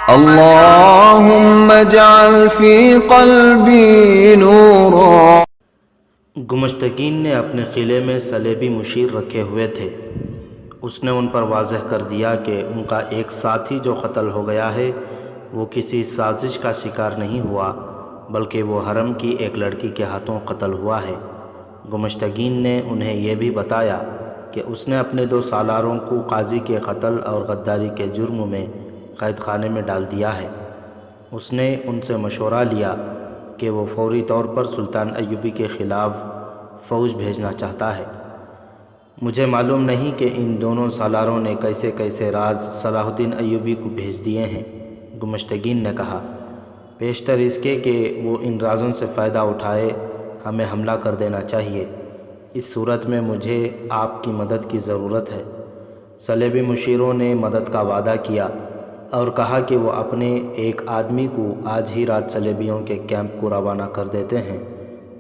اللهم اجعل في قلبي نورا۔ گمشتگین نے اپنے قلعے میں صلیبی مشیر رکھے ہوئے تھے۔ اس نے ان پر واضح کر دیا کہ ان کا ایک ساتھی جو قتل ہو گیا ہے وہ کسی سازش کا شکار نہیں ہوا، بلکہ وہ حرم کی ایک لڑکی کے ہاتھوں قتل ہوا ہے۔ گمشتگین نے انہیں یہ بھی بتایا کہ اس نے اپنے 2 سالاروں کو قاضی کے قتل اور غداری کے جرم میں قید خانے میں ڈال دیا ہے۔ اس نے ان سے مشورہ لیا کہ وہ فوری طور پر سلطان ایوبی کے خلاف فوج بھیجنا چاہتا ہے۔ مجھے معلوم نہیں کہ ان دونوں سالاروں نے کیسے کیسے راز صلاح الدین ایوبی کو بھیج دیے ہیں، گمشتگین نے کہا۔ بیشتر اس کے کہ وہ ان رازوں سے فائدہ اٹھائے ہمیں حملہ کر دینا چاہیے۔ اس صورت میں مجھے آپ کی مدد کی ضرورت ہے۔ صلیبی مشیروں نے مدد کا وعدہ کیا اور کہا کہ وہ اپنے ایک آدمی کو آج ہی رات صلیبیوں کے کیمپ کو روانہ کر دیتے ہیں۔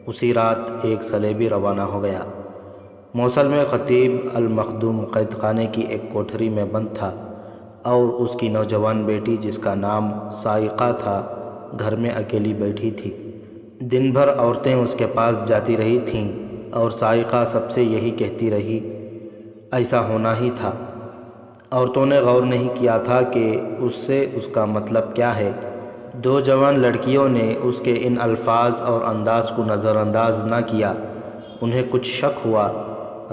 اسی رات ایک صلیبی روانہ ہو گیا۔ موصل میں خطیب المخدوم قید خانے کی ایک کوٹھری میں بند تھا اور اس کی نوجوان بیٹی جس کا نام سائقہ تھا گھر میں اکیلی بیٹھی تھی۔ دن بھر عورتیں اس کے پاس جاتی رہی تھیں اور سائقہ سب سے یہی کہتی رہی، ایسا ہونا ہی تھا۔ عورتوں نے غور نہیں کیا تھا کہ اس سے اس کا مطلب کیا ہے۔ 2 جوان لڑکیوں نے اس کے ان الفاظ اور انداز کو نظر انداز نہ کیا۔ انہیں کچھ شک ہوا۔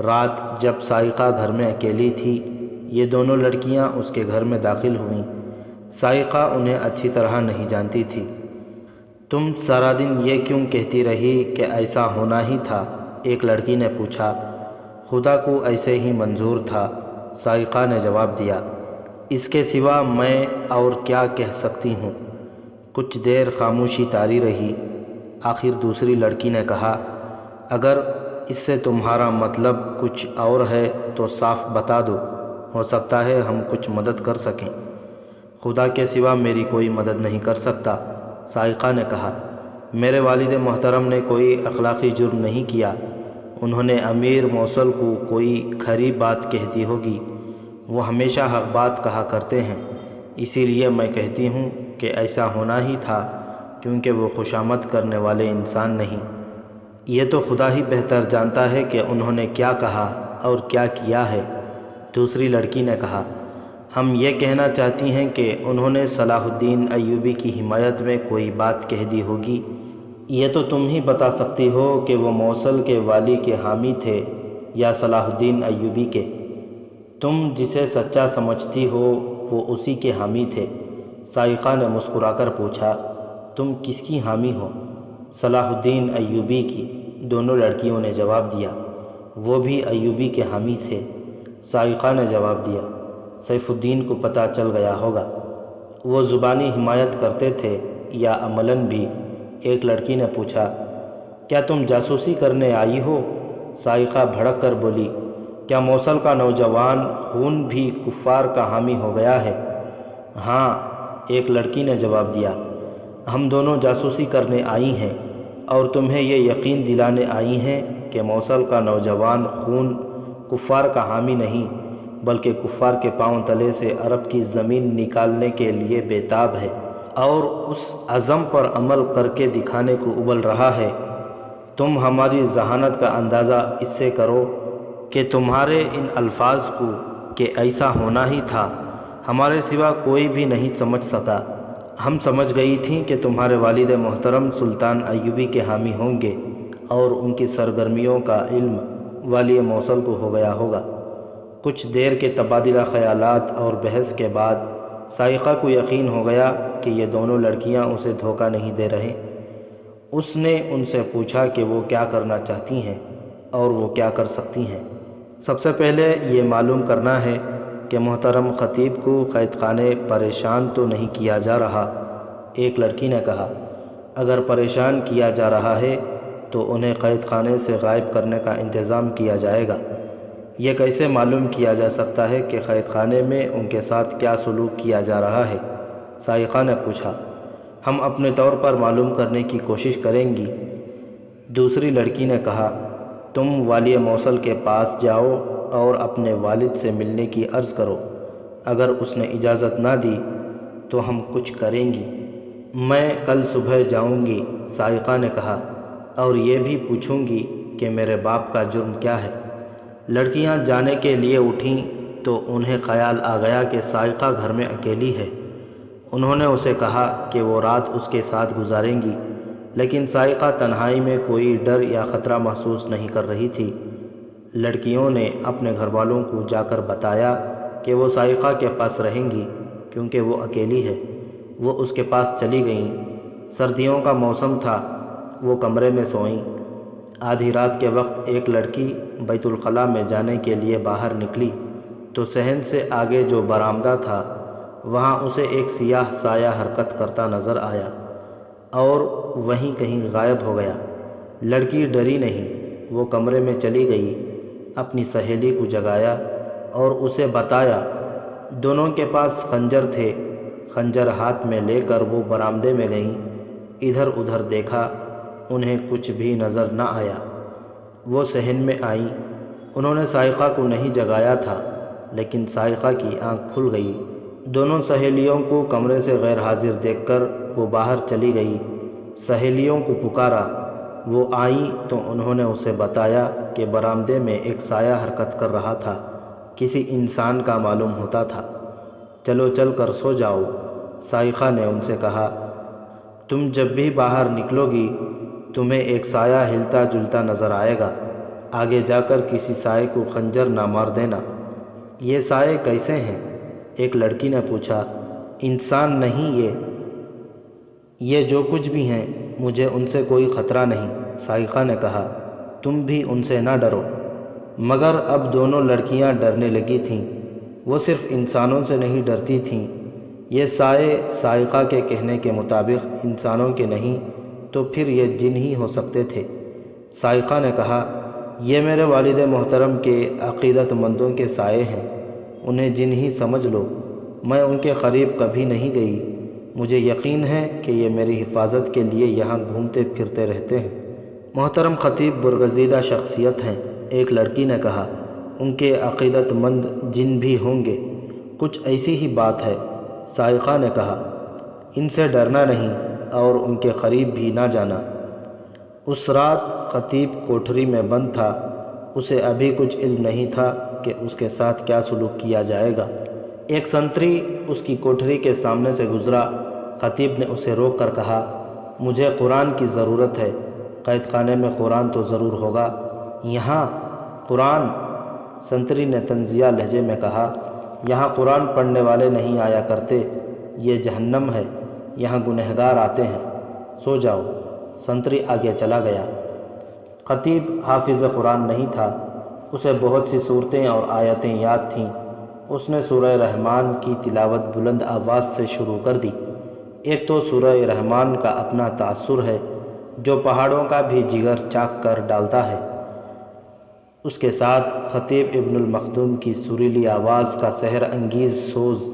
رات جب سائقہ گھر میں اکیلی تھی، یہ دونوں لڑکیاں اس کے گھر میں داخل ہوئیں۔ سائقہ انہیں اچھی طرح نہیں جانتی تھی۔ تم سارا دن یہ کیوں کہتی رہی کہ ایسا ہونا ہی تھا؟ ایک لڑکی نے پوچھا۔ خدا کو ایسے ہی منظور تھا، سائقہ نے جواب دیا۔ اس کے سوا میں اور کیا کہہ سکتی ہوں؟ کچھ دیر خاموشی طاری رہی۔ آخر دوسری لڑکی نے کہا، اگر اس سے تمہارا مطلب کچھ اور ہے تو صاف بتا دو، ہو سکتا ہے ہم کچھ مدد کر سکیں۔ خدا کے سوا میری کوئی مدد نہیں کر سکتا، سائقہ نے کہا۔ میرے والد محترم نے کوئی اخلاقی جرم نہیں کیا۔ انہوں نے امیر موصل کو کوئی کھری بات کہہ دی ہوگی۔ وہ ہمیشہ حق بات کہا کرتے ہیں، اسی لیے میں کہتی ہوں کہ ایسا ہونا ہی تھا، کیونکہ وہ خوشامد کرنے والے انسان نہیں۔ یہ تو خدا ہی بہتر جانتا ہے کہ انہوں نے کیا کہا اور کیا کیا ہے، دوسری لڑکی نے کہا۔ ہم یہ کہنا چاہتی ہیں کہ انہوں نے صلاح الدین ایوبی کی حمایت میں کوئی بات کہہ دی ہوگی۔ یہ تو تم ہی بتا سکتی ہو کہ وہ موصل کے والی کے حامی تھے یا صلاح الدین ایوبی کے۔ تم جسے سچا سمجھتی ہو وہ اسی کے حامی تھے، سائقہ نے مسکرا کر پوچھا۔ تم کس کی حامی ہو؟ صلاح الدین ایوبی کی، دونوں لڑکیوں نے جواب دیا۔ وہ بھی ایوبی کے حامی تھے، سائقہ نے جواب دیا۔ سیف الدین کو پتہ چل گیا ہوگا۔ وہ زبانی حمایت کرتے تھے یا عملاً بھی؟ ایک لڑکی نے پوچھا۔ کیا تم جاسوسی کرنے آئی ہو؟ سائقہ بھڑک کر بولی۔ کیا موصل کا نوجوان خون بھی کفار کا حامی ہو گیا ہے؟ ہاں، ایک لڑکی نے جواب دیا۔ ہم دونوں جاسوسی کرنے آئی ہیں اور تمہیں یہ یقین دلانے آئی ہیں کہ موصل کا نوجوان خون کفار کا حامی نہیں، بلکہ کفار کے پاؤں تلے سے عرب کی زمین نکالنے کے لیے بےتاب ہے اور اس عزم پر عمل کر کے دکھانے کو ابل رہا ہے۔ تم ہماری ذہانت کا اندازہ اس سے کرو کہ تمہارے ان الفاظ کو کہ ایسا ہونا ہی تھا ہمارے سوا کوئی بھی نہیں سمجھ سکا۔ ہم سمجھ گئی تھیں کہ تمہارے والد محترم سلطان ایوبی کے حامی ہوں گے اور ان کی سرگرمیوں کا علم والی موصل کو ہو گیا ہوگا۔ کچھ دیر کے تبادلہ خیالات اور بحث کے بعد سائقہ کو یقین ہو گیا کہ یہ دونوں لڑکیاں اسے دھوکہ نہیں دے رہے۔ اس نے ان سے پوچھا کہ وہ کیا کرنا چاہتی ہیں اور وہ کیا کر سکتی ہیں۔ سب سے پہلے یہ معلوم کرنا ہے کہ محترم خطیب کو قید خانے پریشان تو نہیں کیا جا رہا، ایک لڑکی نے کہا۔ اگر پریشان کیا جا رہا ہے تو انہیں قید خانے سے غائب کرنے کا انتظام کیا جائے گا۔ یہ کیسے معلوم کیا جا سکتا ہے کہ قید خانے میں ان کے ساتھ کیا سلوک کیا جا رہا ہے؟ سائقہ نے پوچھا۔ ہم اپنے طور پر معلوم کرنے کی کوشش کریں گی، دوسری لڑکی نے کہا۔ تم والی موصل کے پاس جاؤ اور اپنے والد سے ملنے کی عرض کرو۔ اگر اس نے اجازت نہ دی تو ہم کچھ کریں گی۔ میں کل صبح جاؤں گی، سائقہ نے کہا، اور یہ بھی پوچھوں گی کہ میرے باپ کا جرم کیا ہے۔ لڑکیاں جانے کے لیے اٹھیں تو انہیں خیال آ گیا کہ سائقہ گھر میں اکیلی ہے۔ انہوں نے اسے کہا کہ وہ رات اس کے ساتھ گزاریں گی، لیکن سائقہ تنہائی میں کوئی ڈر یا خطرہ محسوس نہیں کر رہی تھی۔ لڑکیوں نے اپنے گھر والوں کو جا کر بتایا کہ وہ سائقہ کے پاس رہیں گی کیونکہ وہ اکیلی ہے۔ وہ اس کے پاس چلی گئیں۔ سردیوں کا موسم تھا، وہ کمرے میں سوئیں۔ آدھی رات کے وقت ایک لڑکی بیت الخلاء میں جانے کے لیے باہر نکلی تو صحن سے آگے جو برآمدہ تھا وہاں اسے ایک سیاہ سایہ حرکت کرتا نظر آیا اور وہیں کہیں غائب ہو گیا۔ لڑکی ڈری نہیں، وہ کمرے میں چلی گئی، اپنی سہیلی کو جگایا اور اسے بتایا۔ دونوں کے پاس خنجر تھے۔ خنجر ہاتھ میں لے کر وہ برآمدے میں گئیں۔ ادھر ادھر دیکھا، انہیں کچھ بھی نظر نہ آیا۔ وہ صحن میں آئیں۔ انہوں نے سائقہ کو نہیں جگایا تھا، لیکن سائقہ کی آنکھ کھل گئی۔ دونوں سہیلیوں کو کمرے سے غیر حاضر دیکھ کر وہ باہر چلی گئی۔ سہیلیوں کو پکارا، وہ آئیں تو انہوں نے اسے بتایا کہ برآمدے میں ایک سایہ حرکت کر رہا تھا، کسی انسان کا معلوم ہوتا تھا۔ چلو چل کر سو جاؤ، سائقہ نے ان سے کہا۔ تم جب بھی باہر نکلو گی تمہیں ایک سایہ ہلتا جلتا نظر آئے گا، آگے جا کر کسی سائے کو خنجر نہ مار دینا۔ یہ سائے کیسے ہیں؟ ایک لڑکی نے پوچھا۔ انسان نہیں یہ جو کچھ بھی ہیں، مجھے ان سے کوئی خطرہ نہیں، سائقہ نے کہا۔ تم بھی ان سے نہ ڈرو۔ مگر اب دونوں لڑکیاں ڈرنے لگی تھیں۔ وہ صرف انسانوں سے نہیں ڈرتی تھیں، یہ سائے سائقہ کے کہنے کے مطابق انسانوں کے نہیں تو پھر یہ جن ہی ہو سکتے تھے۔ سائقہ نے کہا، یہ میرے والد محترم کے عقیدت مندوں کے سائے ہیں، انہیں جن ہی سمجھ لو۔ میں ان کے قریب کبھی نہیں گئی، مجھے یقین ہے کہ یہ میری حفاظت کے لیے یہاں گھومتے پھرتے رہتے ہیں۔ محترم خطیب برگزیدہ شخصیت ہیں، ایک لڑکی نے کہا۔ ان کے عقیدت مند جن بھی ہوں گے، کچھ ایسی ہی بات ہے، سائقہ نے کہا۔ ان سے ڈرنا نہیں اور ان کے قریب بھی نہ جانا۔ اس رات خطیب کوٹھری میں بند تھا، اسے ابھی کچھ علم نہیں تھا کہ اس کے ساتھ کیا سلوک کیا جائے گا۔ ایک سنتری اس کی کوٹھری کے سامنے سے گزرا۔ خطیب نے اسے روک کر کہا، مجھے قرآن کی ضرورت ہے، قید خانے میں قرآن تو ضرور ہوگا۔ یہاں قرآن؟ سنتری نے طنزیہ لہجے میں کہا، یہاں قرآن پڑھنے والے نہیں آیا کرتے، یہ جہنم ہے، یہاں گنہگار آتے ہیں، سو جاؤ۔ سنتری آگے چلا گیا۔ خطیب حافظ قرآن نہیں تھا، اسے بہت سی صورتیں اور آیتیں یاد تھیں۔ اس نے سورہ رحمان کی تلاوت بلند آواز سے شروع کر دی۔ ایک تو سورہ رحمان کا اپنا تاثر ہے جو پہاڑوں کا بھی جگر چاک کر ڈالتا ہے، اس کے ساتھ خطیب ابن المخدوم کی سریلی آواز کا سحر انگیز سوز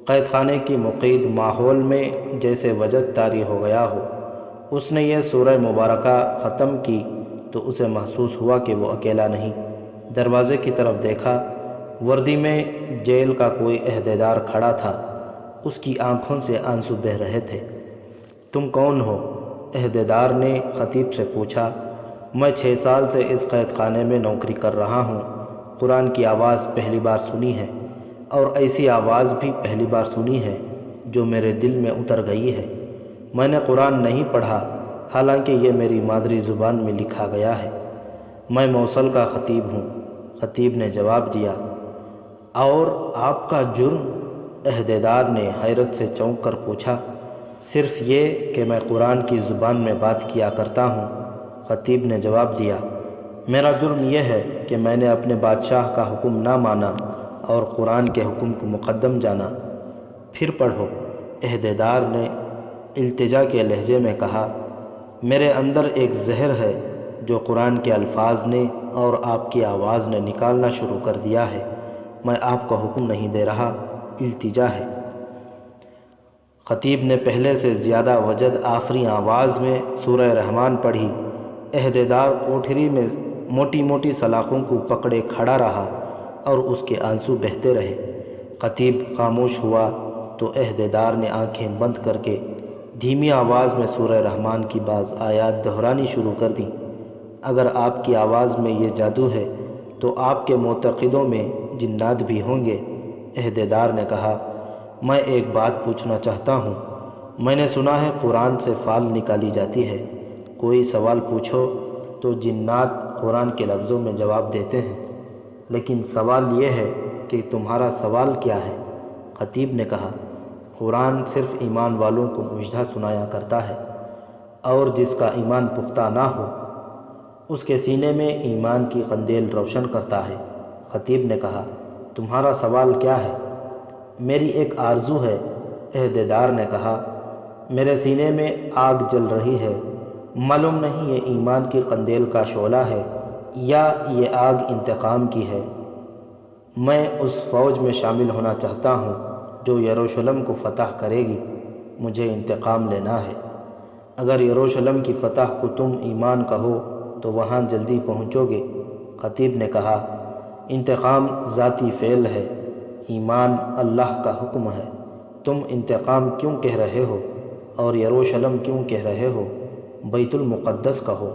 قید خانے کی مقید ماحول میں جیسے وجد طاری ہو گیا ہو۔ اس نے یہ سورہ مبارکہ ختم کی تو اسے محسوس ہوا کہ وہ اکیلا نہیں۔ دروازے کی طرف دیکھا، وردی میں جیل کا کوئی عہدیدار کھڑا تھا، اس کی آنکھوں سے آنسو بہہ رہے تھے۔ تم کون ہو؟ عہدیدار نے خطیب سے پوچھا۔ میں 6 سال سے اس قید خانے میں نوکری کر رہا ہوں، قرآن کی آواز پہلی بار سنی ہے، اور ایسی آواز بھی پہلی بار سنی ہے جو میرے دل میں اتر گئی ہے۔ میں نے قرآن نہیں پڑھا، حالانکہ یہ میری مادری زبان میں لکھا گیا ہے۔ میں موصل کا خطیب ہوں، خطیب نے جواب دیا۔ اور آپ کا جرم؟ عہدیدار نے حیرت سے چونک کر پوچھا۔ صرف یہ کہ میں قرآن کی زبان میں بات کیا کرتا ہوں، خطیب نے جواب دیا۔ میرا جرم یہ ہے کہ میں نے اپنے بادشاہ کا حکم نہ مانا اور قرآن کے حکم کو مقدم جانا۔ پھر پڑھو، عہدیدار نے التجا کے لہجے میں کہا۔ میرے اندر ایک زہر ہے جو قرآن کے الفاظ نے اور آپ کی آواز نے نکالنا شروع کر دیا ہے۔ میں آپ کو حکم نہیں دے رہا، التجا ہے۔ خطیب نے پہلے سے زیادہ وجد آفریں آواز میں سورہ رحمان پڑھی۔ عہدیدار کوٹھری میں موٹی موٹی سلاخوں کو پکڑے کھڑا رہا اور اس کے آنسو بہتے رہے۔ خطیب خاموش ہوا، تو عہدیدار نے آنکھیں بند کر کے دھیمی آواز میں سورہ رحمان کی بعض آیات دہرانی شروع کر دیں۔ اگر آپ کی آواز میں یہ جادو ہے تو آپ کے معتقدوں میں جنات بھی ہوں گے۔ عہدیدار نے کہا، میں ایک بات پوچھنا چاہتا ہوں۔ میں نے سنا ہے قرآن سے فال نکالی جاتی ہے، کوئی سوال پوچھو تو جنات قرآن کے لفظوں میں جواب دیتے ہیں، لیکن سوال یہ ہے کہ تمہارا سوال کیا ہے؟ خطیب نے کہا، قرآن صرف ایمان والوں کو مژدہ سنایا کرتا ہے، اور جس کا ایمان پختہ نہ ہو اس کے سینے میں ایمان کی قندیل روشن کرتا ہے۔ خطیب نے کہا، تمہارا سوال کیا ہے؟ میری ایک آرزو ہے۔ عہدیدار نے کہا، میرے سینے میں آگ جل رہی ہے، معلوم نہیں یہ ایمان کی قندیل کا شعلہ ہے یا یہ آگ انتقام کی ہے۔ میں اس فوج میں شامل ہونا چاہتا ہوں جو یروشلم کو فتح کرے گی، مجھے انتقام لینا ہے۔ اگر یروشلم کی فتح کو تم ایمان کہو تو وہاں جلدی پہنچو گے۔ خطیب نے کہا، انتقام ذاتی فعل ہے، ایمان اللہ کا حکم ہے۔ تم انتقام کیوں کہہ رہے ہو اور یروشلم کیوں کہہ رہے ہو؟ بیت المقدس کہو۔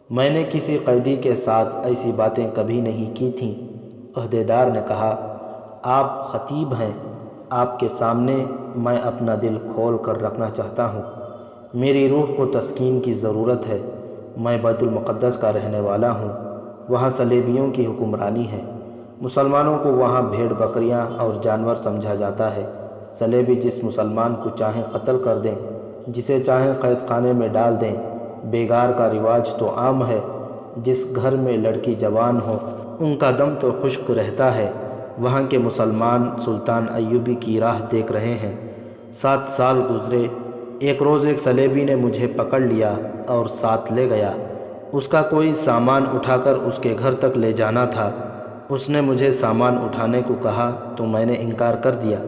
میں نے کسی قیدی کے ساتھ ایسی باتیں کبھی نہیں کی تھیں۔ عہدیدار نے کہا، آپ خطیب ہیں، آپ کے سامنے میں اپنا دل کھول کر رکھنا چاہتا ہوں۔ میری روح کو تسکین کی ضرورت ہے۔ میں بیت المقدس کا رہنے والا ہوں، وہاں صلیبیوں کی حکمرانی ہے۔ مسلمانوں کو وہاں بھیڑ بکریاں اور جانور سمجھا جاتا ہے۔ صلیبی جس مسلمان کو چاہیں قتل کر دیں، جسے چاہیں قید خانے میں ڈال دیں۔ بیگار کا رواج تو عام ہے، جس گھر میں لڑکی جوان ہو ان کا دم تو خشک رہتا ہے۔ وہاں کے مسلمان سلطان ایوبی کی راہ دیکھ رہے ہیں۔ 7 سال گزرے، ایک روز ایک صلیبی نے مجھے پکڑ لیا اور ساتھ لے گیا۔ اس کا کوئی سامان اٹھا کر اس کے گھر تک لے جانا تھا۔ اس نے مجھے سامان اٹھانے کو کہا تو میں نے انکار کر دیا۔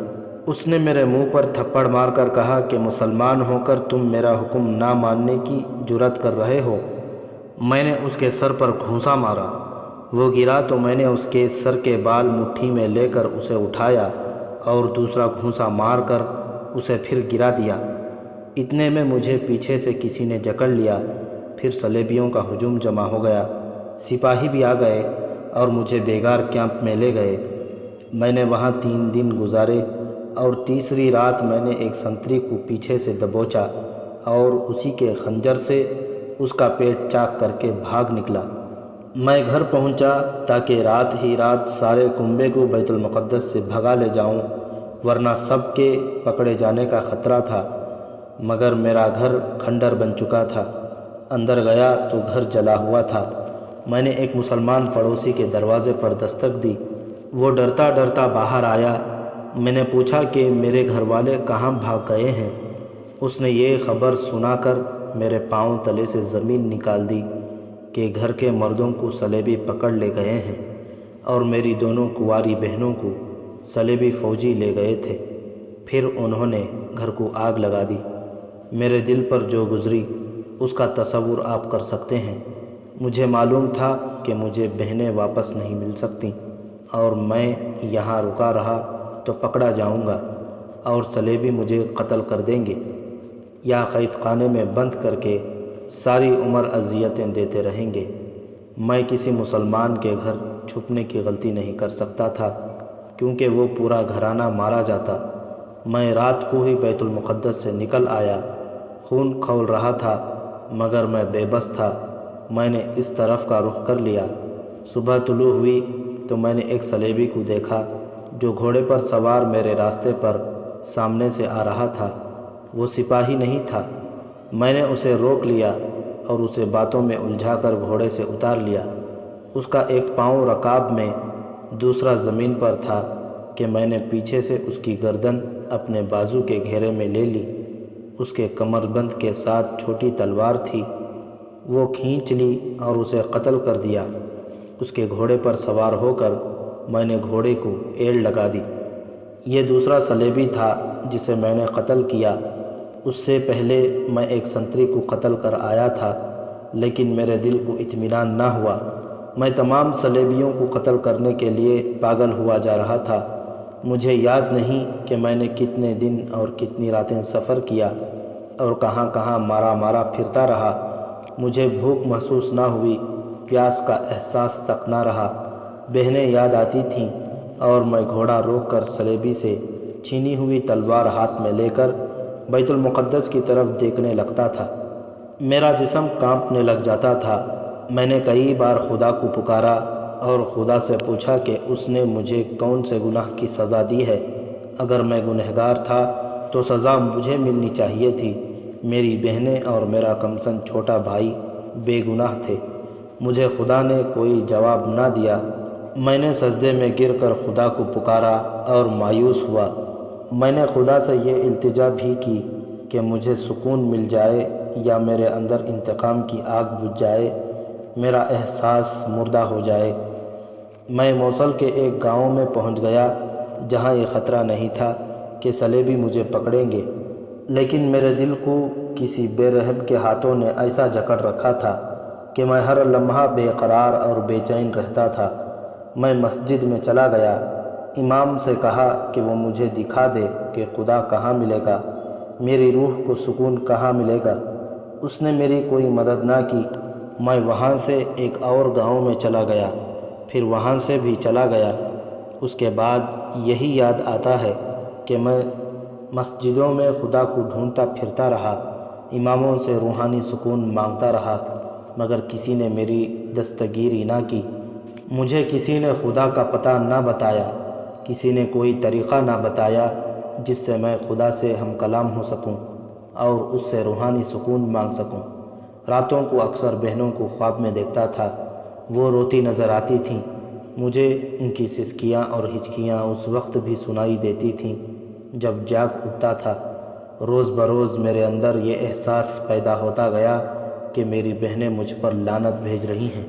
اس نے میرے منہ پر تھپڑ مار کر کہا کہ مسلمان ہو کر تم میرا حکم نہ ماننے کی جرات کر رہے ہو۔ میں نے اس کے سر پر گھونسا مارا، وہ گرا تو میں نے اس کے سر کے بال مٹھی میں لے کر اسے اٹھایا اور دوسرا گھونسا مار کر اسے پھر گرا دیا۔ اتنے میں مجھے پیچھے سے کسی نے جکڑ لیا، پھر صلیبیوں کا ہجوم جمع ہو گیا۔ سپاہی بھی آ گئے اور مجھے بیگار کیمپ میں لے گئے۔ میں نے وہاں 3 دن گزارے اور تیسری رات میں نے ایک سنتری کو پیچھے سے دبوچا اور اسی کے خنجر سے اس کا پیٹ چاک کر کے بھاگ نکلا۔ میں گھر پہنچا تاکہ رات ہی رات سارے کنبے کو بیت المقدس سے بھگا لے جاؤں، ورنہ سب کے پکڑے جانے کا خطرہ تھا۔ مگر میرا گھر کھنڈر بن چکا تھا۔ اندر گیا تو گھر جلا ہوا تھا۔ میں نے ایک مسلمان پڑوسی کے دروازے پر دستک دی، وہ ڈرتا ڈرتا باہر آیا۔ میں نے پوچھا کہ میرے گھر والے کہاں بھاگ گئے ہیں؟ اس نے یہ خبر سنا کر میرے پاؤں تلے سے زمین نکال دی کہ گھر کے مردوں کو صلیبی پکڑ لے گئے ہیں اور میری دونوں کنواری بہنوں کو صلیبی فوجی لے گئے تھے۔ پھر انہوں نے گھر کو آگ لگا دی۔ میرے دل پر جو گزری اس کا تصور آپ کر سکتے ہیں۔ مجھے معلوم تھا کہ مجھے بہنیں واپس نہیں مل سکتیں اور میں یہاں رکا رہا تو پکڑا جاؤں گا اور صلیبی مجھے قتل کر دیں گے یا قید خانے میں بند کر کے ساری عمر اذیتیں دیتے رہیں گے۔ میں کسی مسلمان کے گھر چھپنے کی غلطی نہیں کر سکتا تھا کیونکہ وہ پورا گھرانہ مارا جاتا۔ میں رات کو ہی بیت المقدس سے نکل آیا، خون کھول رہا تھا مگر میں بے بس تھا۔ میں نے اس طرف کا رخ کر لیا۔ صبح طلوع ہوئی تو میں نے ایک صلیبی کو دیکھا جو گھوڑے پر سوار میرے راستے پر سامنے سے آ رہا تھا۔ وہ سپاہی نہیں تھا۔ میں نے اسے روک لیا اور اسے باتوں میں الجھا کر گھوڑے سے اتار لیا۔ اس کا ایک پاؤں رکاب میں، دوسرا زمین پر تھا کہ میں نے پیچھے سے اس کی گردن اپنے بازو کے گھیرے میں لے لی۔ اس کے کمر بند کے ساتھ چھوٹی تلوار تھی، وہ کھینچ لی اور اسے قتل کر دیا۔ اس کے گھوڑے پر سوار ہو کر میں نے گھوڑے کو ایڑ لگا دی۔ یہ دوسرا صلیبی تھا جسے میں نے قتل کیا۔ اس سے پہلے میں ایک سنتری کو قتل کر آیا تھا لیکن میرے دل کو اطمینان نہ ہوا۔ میں تمام صلیبیوں کو قتل کرنے کے لیے پاگل ہوا جا رہا تھا۔ مجھے یاد نہیں کہ میں نے کتنے دن اور کتنی راتیں سفر کیا اور کہاں کہاں مارا مارا پھرتا رہا۔ مجھے بھوک محسوس نہ ہوئی، پیاس کا احساس تک نہ رہا۔ بہنیں یاد آتی تھیں اور میں گھوڑا روک کر صلیبی سے چھینی ہوئی تلوار ہاتھ میں لے کر بیت المقدس کی طرف دیکھنے لگتا تھا۔ میرا جسم کانپنے لگ جاتا تھا۔ میں نے کئی بار خدا کو پکارا اور خدا سے پوچھا کہ اس نے مجھے کون سے گناہ کی سزا دی ہے۔ اگر میں گنہگار تھا تو سزا مجھے ملنی چاہیے تھی۔ میری بہنیں اور میرا کمسن چھوٹا بھائی بے گناہ تھے۔ مجھے خدا نے کوئی جواب نہ دیا۔ میں نے سجدے میں گر کر خدا کو پکارا اور مایوس ہوا۔ میں نے خدا سے یہ التجا بھی کی کہ مجھے سکون مل جائے یا میرے اندر انتقام کی آگ بجھ جائے، میرا احساس مردہ ہو جائے۔ میں موصل کے ایک گاؤں میں پہنچ گیا جہاں یہ خطرہ نہیں تھا کہ صلیبی مجھے پکڑیں گے، لیکن میرے دل کو کسی بے رحم کے ہاتھوں نے ایسا جکڑ رکھا تھا کہ میں ہر لمحہ بے قرار اور بے چین رہتا تھا۔ میں مسجد میں چلا گیا، امام سے کہا کہ وہ مجھے دکھا دے کہ خدا کہاں ملے گا، میری روح کو سکون کہاں ملے گا۔ اس نے میری کوئی مدد نہ کی۔ میں وہاں سے ایک اور گاؤں میں چلا گیا، پھر وہاں سے بھی چلا گیا۔ اس کے بعد یہی یاد آتا ہے کہ میں مسجدوں میں خدا کو ڈھونڈتا پھرتا رہا، اماموں سے روحانی سکون مانگتا رہا، مگر کسی نے میری دستگیری نہ کی۔ مجھے کسی نے خدا کا پتہ نہ بتایا، کسی نے کوئی طریقہ نہ بتایا جس سے میں خدا سے ہم کلام ہو سکوں اور اس سے روحانی سکون مانگ سکوں۔ راتوں کو اکثر بہنوں کو خواب میں دیکھتا تھا، وہ روتی نظر آتی تھیں۔ مجھے ان کی سسکیاں اور ہچکیاں اس وقت بھی سنائی دیتی تھیں جب جاگ اٹھتا تھا۔ روز بروز میرے اندر یہ احساس پیدا ہوتا گیا کہ میری بہنیں مجھ پر لعنت بھیج رہی ہیں۔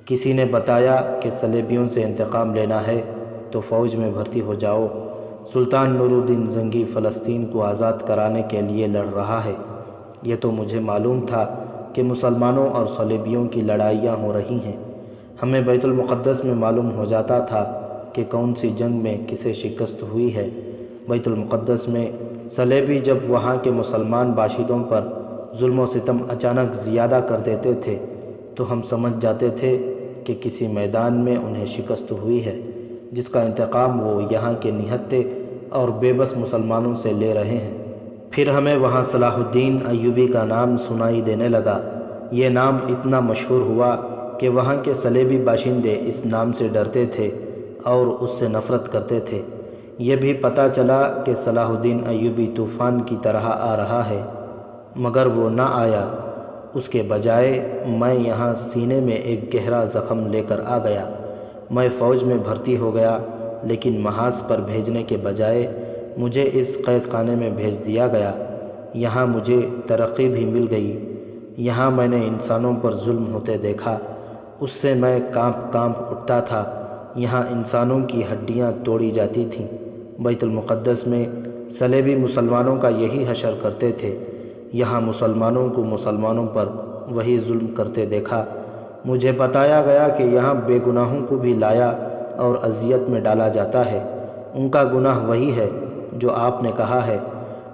کسی نے بتایا کہ صلیبیوں سے انتقام لینا ہے تو فوج میں بھرتی ہو جاؤ۔ سلطان نور الدین زنگی فلسطین کو آزاد کرانے کے لیے لڑ رہا ہے۔ یہ تو مجھے معلوم تھا کہ مسلمانوں اور صلیبیوں کی لڑائیاں ہو رہی ہیں۔ ہمیں بیت المقدس میں معلوم ہو جاتا تھا کہ کون سی جنگ میں کسے شکست ہوئی ہے۔ بیت المقدس میں صلیبی جب وہاں کے مسلمان باشندوں پر ظلم و ستم اچانک زیادہ کر دیتے تھے تو ہم سمجھ جاتے تھے کہ کسی میدان میں انہیں شکست ہوئی ہے، جس کا انتقام وہ یہاں کے نہتے اور بے بس مسلمانوں سے لے رہے ہیں۔ پھر ہمیں وہاں صلاح الدین ایوبی کا نام سنائی دینے لگا۔ یہ نام اتنا مشہور ہوا کہ وہاں کے صلیبی باشندے اس نام سے ڈرتے تھے اور اس سے نفرت کرتے تھے۔ یہ بھی پتہ چلا کہ صلاح الدین ایوبی طوفان کی طرح آ رہا ہے، مگر وہ نہ آیا۔ اس کے بجائے میں یہاں سینے میں ایک گہرا زخم لے کر آ گیا۔ میں فوج میں بھرتی ہو گیا، لیکن محاذ پر بھیجنے کے بجائے مجھے اس قید خانے میں بھیج دیا گیا۔ یہاں مجھے ترقی بھی مل گئی۔ یہاں میں نے انسانوں پر ظلم ہوتے دیکھا، اس سے میں کانپ کانپ اٹھتا تھا۔ یہاں انسانوں کی ہڈیاں توڑی جاتی تھیں۔ بیت المقدس میں صلیبی مسلمانوں کا یہی حشر کرتے تھے۔ یہاں مسلمانوں کو مسلمانوں پر وہی ظلم کرتے دیکھا۔ مجھے بتایا گیا کہ یہاں بے گناہوں کو بھی لایا اور اذیت میں ڈالا جاتا ہے۔ ان کا گناہ وہی ہے جو آپ نے کہا ہے۔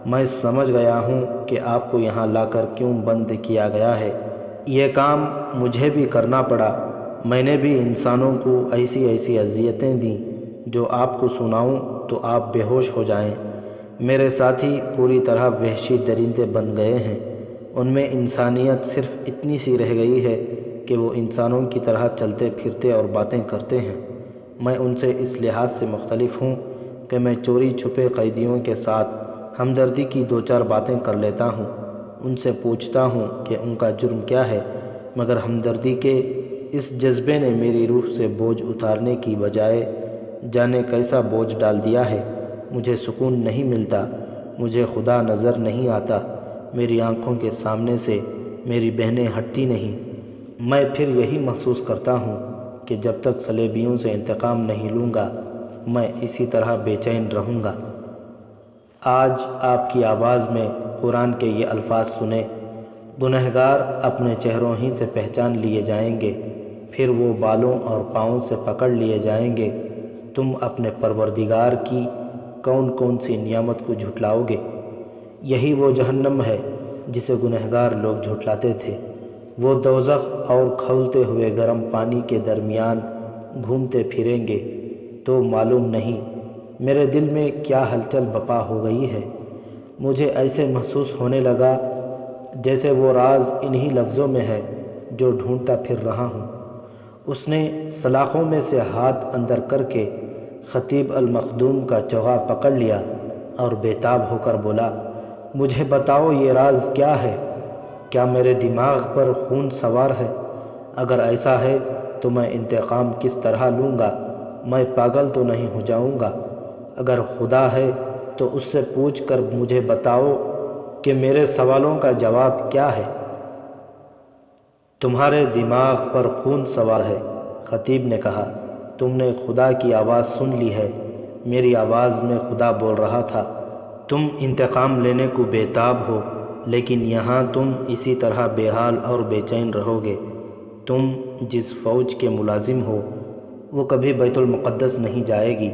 میں سمجھ گیا ہوں کہ آپ کو یہاں لا کر کیوں بند کیا گیا ہے۔ یہ کام مجھے بھی کرنا پڑا۔ میں نے بھی انسانوں کو ایسی ایسی اذیتیں دیں جو آپ کو سناؤں تو آپ بے ہوش ہو جائیں۔ میرے ساتھی پوری طرح وحشی درندے بن گئے ہیں۔ ان میں انسانیت صرف اتنی سی رہ گئی ہے کہ وہ انسانوں کی طرح چلتے پھرتے اور باتیں کرتے ہیں۔ میں ان سے اس لحاظ سے مختلف ہوں کہ میں چوری چھپے قیدیوں کے ساتھ ہمدردی کی دو چار باتیں کر لیتا ہوں، ان سے پوچھتا ہوں کہ ان کا جرم کیا ہے، مگر ہمدردی کے اس جذبے نے میری روح سے بوجھ اتارنے کی بجائے جانے کیسا بوجھ ڈال دیا ہے۔ مجھے سکون نہیں ملتا، مجھے خدا نظر نہیں آتا، میری آنکھوں کے سامنے سے میری بہنیں ہٹتی نہیں۔ میں پھر یہی محسوس کرتا ہوں کہ جب تک صلیبیوں سے انتقام نہیں لوں گا میں اسی طرح بے چین رہوں گا۔ آج آپ کی آواز میں قرآن کے یہ الفاظ سنے، گنہگار اپنے چہروں ہی سے پہچان لیے جائیں گے، پھر وہ بالوں اور پاؤں سے پکڑ لیے جائیں گے تم اپنے پروردگار کی کون کون سی نعمت کو جھٹلاؤ گے؟ یہی وہ جہنم ہے جسے گنہگار لوگ جھٹلاتے تھے۔ وہ دوزخ اور کھولتے ہوئے گرم پانی کے درمیان گھومتے پھریں گے تو معلوم نہیں میرے دل میں کیا ہلچل بپا ہو گئی ہے۔ مجھے ایسے محسوس ہونے لگا جیسے وہ راز انہی لفظوں میں ہے جو ڈھونڈتا پھر رہا ہوں۔ اس نے سلاخوں میں سے ہاتھ اندر کر کے خطیب المخدوم کا چوغا پکڑ لیا اور بےتاب ہو کر بولا، مجھے بتاؤ یہ راز کیا ہے؟ کیا میرے دماغ پر خون سوار ہے؟ اگر ایسا ہے تو میں انتقام کس طرح لوں گا؟ میں پاگل تو نہیں ہو جاؤں گا؟ اگر خدا ہے تو اس سے پوچھ کر مجھے بتاؤ کہ میرے سوالوں کا جواب کیا ہے؟ تمہارے دماغ پر خون سوار ہے، خطیب نے کہا۔ تم نے خدا کی آواز سن لی ہے۔ میری آواز میں خدا بول رہا تھا، تم انتقام لینے کو بےتاب ہو، لیکن یہاں تم اسی طرح بے حال اور بے چین رہو گے۔ تم جس فوج کے ملازم ہو وہ کبھی بیت المقدس نہیں جائے گی۔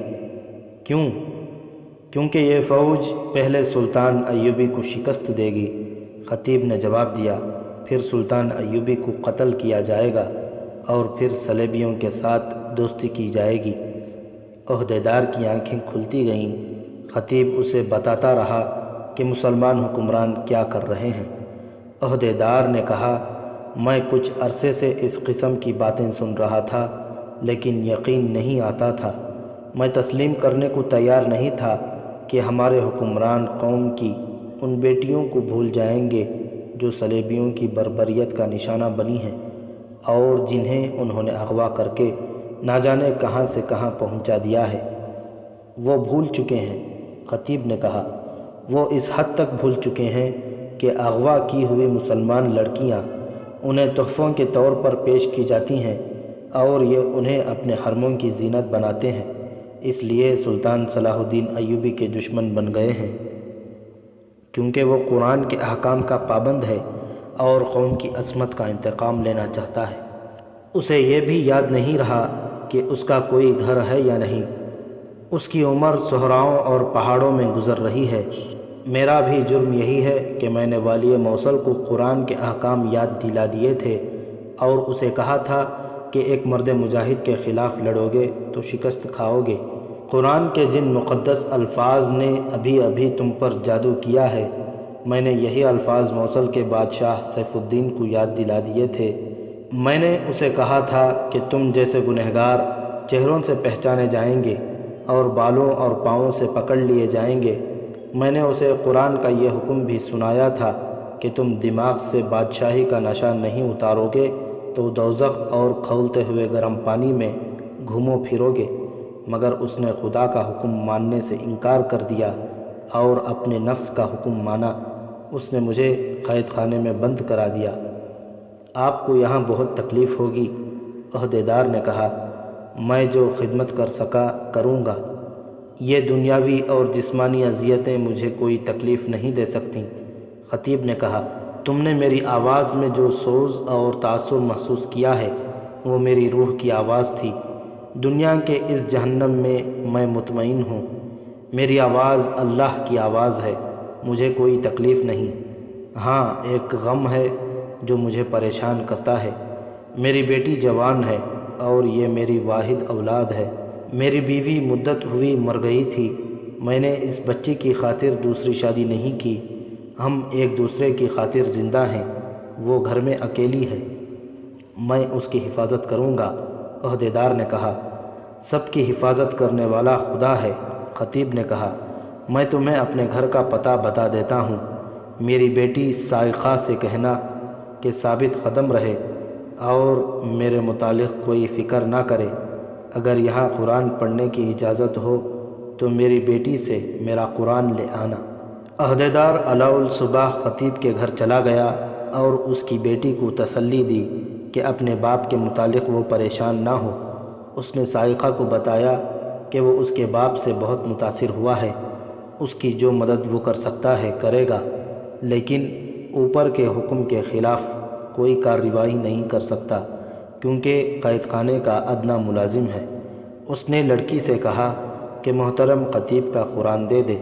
کیوں؟ کیونکہ یہ فوج پہلے سلطان ایوبی کو شکست دے گی۔ خطیب نے جواب دیا، پھر سلطان ایوبی کو قتل کیا جائے گا اور پھر صلیبیوں کے ساتھ دوستی کی جائے گی۔ عہدیدار کی آنکھیں کھلتی گئیں۔ خطیب اسے بتاتا رہا کہ مسلمان حکمران کیا کر رہے ہیں۔ عہدیدار نے کہا، میں کچھ عرصے سے اس قسم کی باتیں سن رہا تھا لیکن یقین نہیں آتا تھا۔ میں تسلیم کرنے کو تیار نہیں تھا کہ ہمارے حکمران قوم کی ان بیٹیوں کو بھول جائیں گے جو صلیبیوں کی بربریت کا نشانہ بنی ہیں اور جنہیں انہوں نے اغوا کر کے نہ جانے کہاں سے کہاں پہنچا دیا ہے۔ وہ بھول چکے ہیں، خطیب نے کہا۔ وہ اس حد تک بھول چکے ہیں کہ اغوا کی ہوئی مسلمان لڑکیاں انہیں تحفوں کے طور پر پیش کی جاتی ہیں اور یہ انہیں اپنے حرموں کی زینت بناتے ہیں۔ اس لیے سلطان صلاح الدین ایوبی کے دشمن بن گئے ہیں، کیونکہ وہ قرآن کے احکام کا پابند ہے اور قوم کی عصمت کا انتقام لینا چاہتا ہے۔ اسے یہ بھی یاد نہیں رہا کہ اس کا کوئی گھر ہے یا نہیں۔ اس کی عمر صحراؤں اور پہاڑوں میں گزر رہی ہے۔ میرا بھی جرم یہی ہے کہ میں نے والی موصل کو قرآن کے احکام یاد دلا دیے تھے اور اسے کہا تھا کہ ایک مرد مجاہد کے خلاف لڑو گے تو شکست کھاؤ گے۔ قرآن کے جن مقدس الفاظ نے ابھی ابھی تم پر جادو کیا ہے، میں نے یہی الفاظ موصل کے بادشاہ سیف الدین کو یاد دلا دیے تھے۔ میں نے اسے کہا تھا کہ تم جیسے گنہگار چہروں سے پہچانے جائیں گے اور بالوں اور پاؤں سے پکڑ لیے جائیں گے۔ میں نے اسے قرآن کا یہ حکم بھی سنایا تھا کہ تم دماغ سے بادشاہی کا نشہ نہیں اتارو گے تو دوزخ اور کھولتے ہوئے گرم پانی میں گھومو پھرو گے، مگر اس نے خدا کا حکم ماننے سے انکار کر دیا اور اپنے نفس کا حکم مانا۔ اس نے مجھے قید خانے میں بند کرا دیا۔ آپ کو یہاں بہت تکلیف ہوگی، عہدیدار نے کہا۔ میں جو خدمت کر سکا کروں گا۔ یہ دنیاوی اور جسمانی اذیتیں مجھے کوئی تکلیف نہیں دے سکتیں، خطیب نے کہا۔ تم نے میری آواز میں جو سوز اور تاثر محسوس کیا ہے وہ میری روح کی آواز تھی۔ دنیا کے اس جہنم میں میں مطمئن ہوں۔ میری آواز اللہ کی آواز ہے، مجھے کوئی تکلیف نہیں۔ ہاں، ایک غم ہے جو مجھے پریشان کرتا ہے۔ میری بیٹی جوان ہے اور یہ میری واحد اولاد ہے۔ میری بیوی مدت ہوئی مر گئی تھی۔ میں نے اس بچی کی خاطر دوسری شادی نہیں کی۔ ہم ایک دوسرے کی خاطر زندہ ہیں۔ وہ گھر میں اکیلی ہے، میں اس کی حفاظت کروں گا، عہدیدار نے کہا۔ سب کی حفاظت کرنے والا خدا ہے، خطیب نے کہا۔ میں تمہیں اپنے گھر کا پتہ بتا دیتا ہوں۔ میری بیٹی سائقہ سے کہنا کہ ثابت قدم رہے اور میرے متعلق کوئی فکر نہ کرے۔ اگر یہاں قرآن پڑھنے کی اجازت ہو تو میری بیٹی سے میرا قرآن لے آنا۔ عہدیدار علاء الصبح خطیب کے گھر چلا گیا اور اس کی بیٹی کو تسلی دی کہ اپنے باپ کے متعلق وہ پریشان نہ ہو۔ اس نے سائقہ کو بتایا کہ وہ اس کے باپ سے بہت متاثر ہوا ہے، اس کی جو مدد وہ کر سکتا ہے کرے گا، لیکن اوپر کے حکم کے خلاف کوئی کارروائی نہیں کر سکتا کیونکہ قید خانے کا ادنیٰ ملازم ہے۔ اس نے لڑکی سے کہا کہ محترم خطیب کا قرآن دے دے۔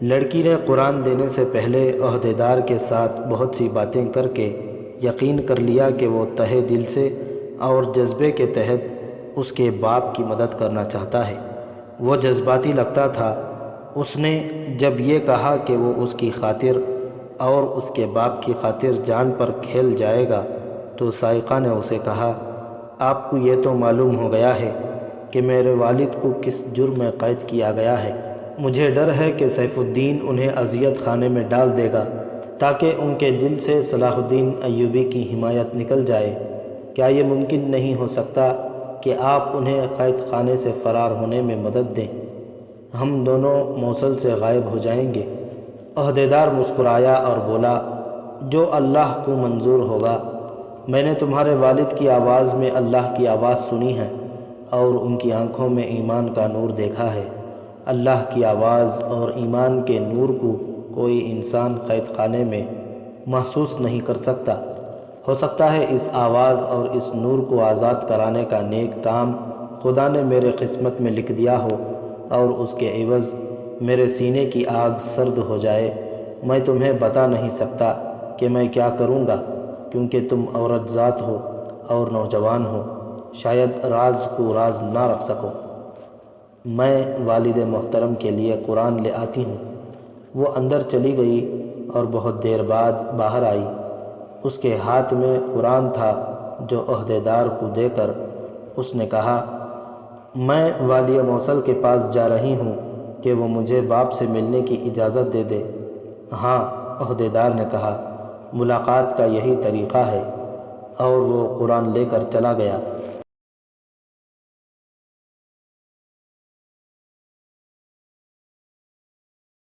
لڑکی نے قرآن دینے سے پہلے عہدیدار کے ساتھ بہت سی باتیں کر کے یقین کر لیا کہ وہ تہہ دل سے اور جذبے کے تحت اس کے باپ کی مدد کرنا چاہتا ہے۔ وہ جذباتی لگتا تھا۔ اس نے جب یہ کہا کہ وہ اس کی خاطر اور اس کے باپ کی خاطر جان پر کھیل جائے گا تو سائقہ نے اسے کہا، آپ کو یہ تو معلوم ہو گیا ہے کہ میرے والد کو کس جرم میں قید کیا گیا ہے۔ مجھے ڈر ہے کہ سیف الدین انہیں اذیت خانے میں ڈال دے گا تاکہ ان کے دل سے صلاح الدین ایوبی کی حمایت نکل جائے۔ کیا یہ ممکن نہیں ہو سکتا کہ آپ انہیں قید خانے سے فرار ہونے میں مدد دیں؟ ہم دونوں موصل سے غائب ہو جائیں گے۔ عہدیدار مسکرایا اور بولا، جو اللہ کو منظور ہوگا۔ میں نے تمہارے والد کی آواز میں اللہ کی آواز سنی ہے اور ان کی آنکھوں میں ایمان کا نور دیکھا ہے۔ اللہ کی آواز اور ایمان کے نور کو کوئی انسان قید خانے میں محسوس نہیں کر سکتا۔ ہو سکتا ہے اس آواز اور اس نور کو آزاد کرانے کا نیک کام خدا نے میرے قسمت میں لکھ دیا ہو اور اس کے عوض میرے سینے کی آگ سرد ہو جائے۔ میں تمہیں بتا نہیں سکتا کہ میں کیا کروں گا، کیونکہ تم عورت ذات ہو اور نوجوان ہو، شاید راز کو راز نہ رکھ سکو۔ میں والد محترم کے لیے قرآن لے آتی ہوں۔ وہ اندر چلی گئی اور بہت دیر بعد باہر آئی۔ اس کے ہاتھ میں قرآن تھا جو عہدیدار کو دے کر اس نے کہا، میں والی موصل کے پاس جا رہی ہوں کہ وہ مجھے باپ سے ملنے کی اجازت دے دے۔ ہاں، عہدیدار نے کہا، ملاقات کا یہی طریقہ ہے، اور وہ قرآن لے کر چلا گیا۔